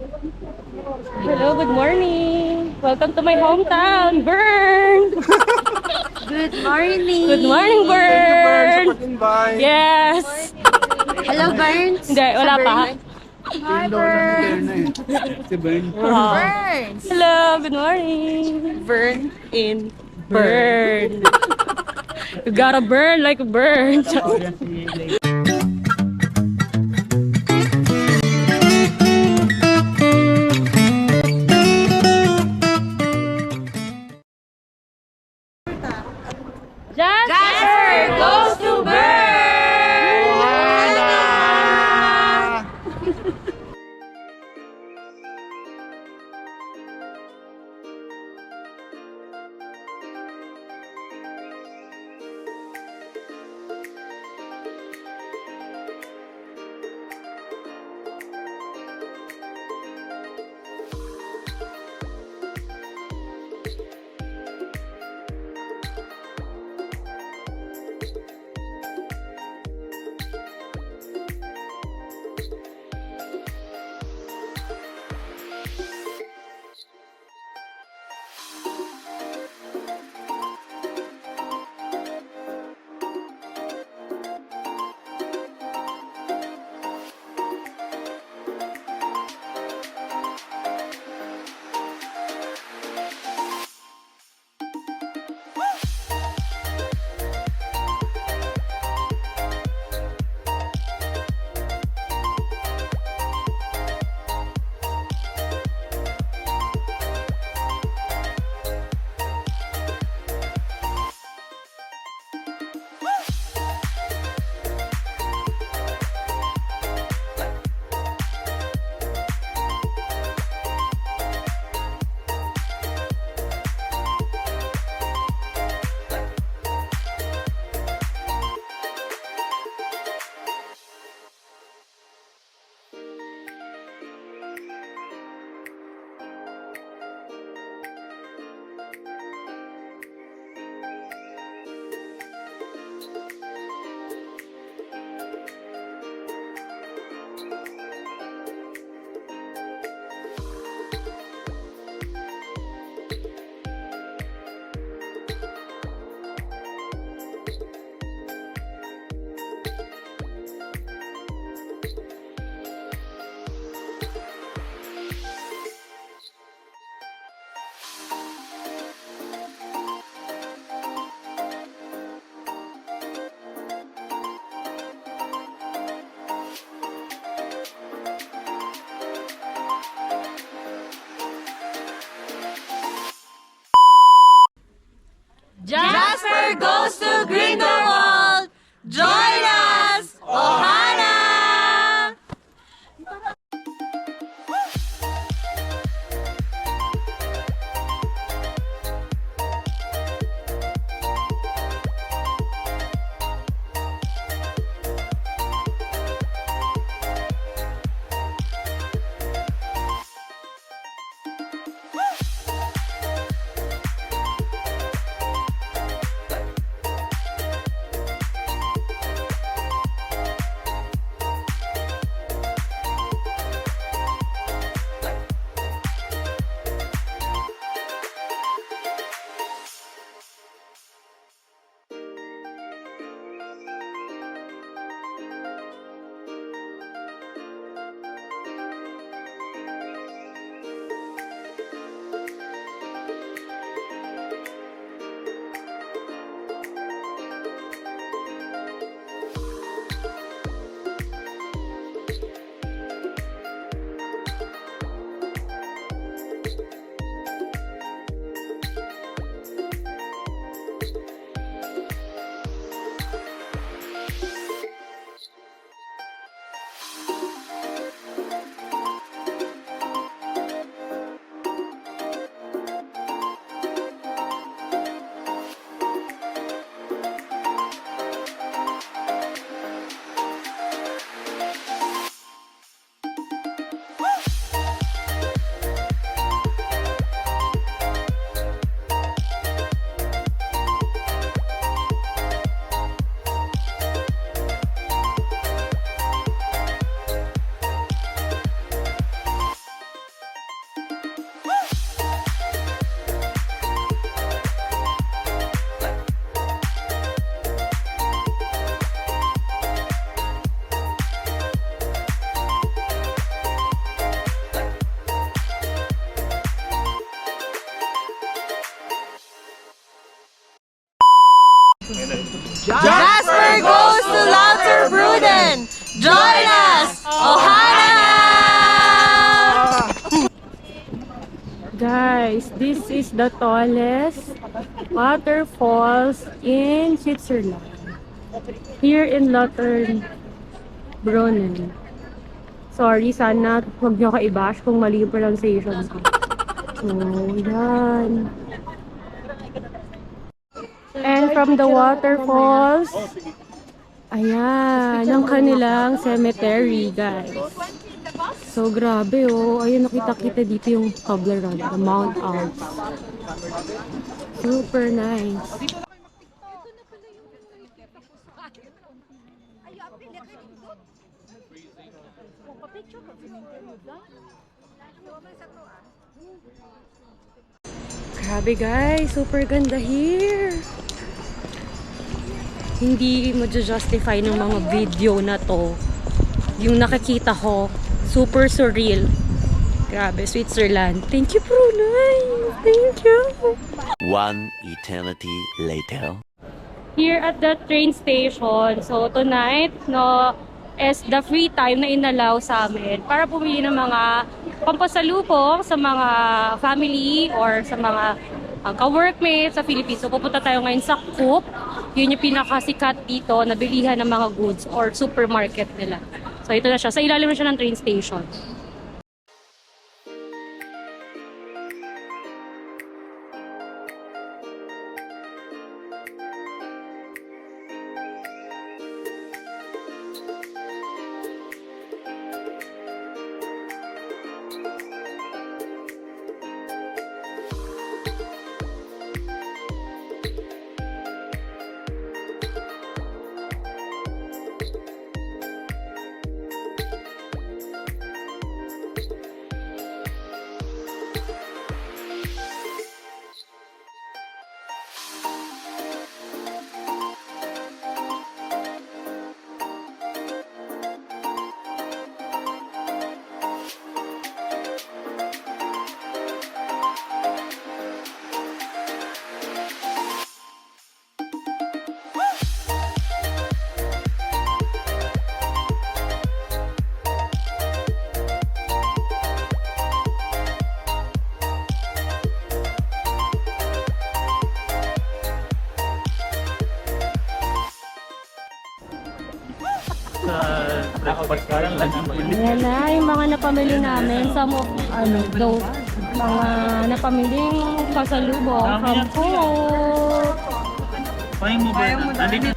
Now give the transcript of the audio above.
Hello, good morning. Welcome to my hometown, Bern. Good morning. Good morning, Bern. Thank you, Bern, sa pag-invite. Yes. Hello, Bern. Hindi, wala pa. Hi, Bern. Si Bern. Bern. Hello, good morning. Bern in Bern. You gotta burn like a burn. Jasper goes to Bern! Jasper goes to Lauterbrunnen! Join us! Ohana! Guys, this is the tallest waterfalls in Switzerland. Here in Lauterbrunnen. Sorry, sana huwag niyo ka-i-bash kung mali yung pronunciation ko. So, yan. And from the waterfalls, ayan, ang kanilang cemetery, guys. So, grabe, oh. Ayun, nakita-kita dito yung Toblerone, the Mount Alps. Super nice. Grabe guys, super ganda here. Hindi ma-justify ng mga video na to. Yung nakakita ko, super surreal. Grabe, Switzerland. Thank you, Prulife. Thank you. One eternity later. Here at the train station. So tonight, no, is the free time na inalaw sa amin para pumili ng mga pampasalubong sa mga family or sa mga ka-workmates sa Philippines. So pupunta tayo ngayon sa COOP. Yun yung pinakasikat dito na bilihan ng mga goods or supermarket nila. So ito na siya. Sa ilalim na siya ng train station. Ayan na yung mga napamili namin. Some of, those mga napamiling pasalubong from COOP. Pahay mo ba?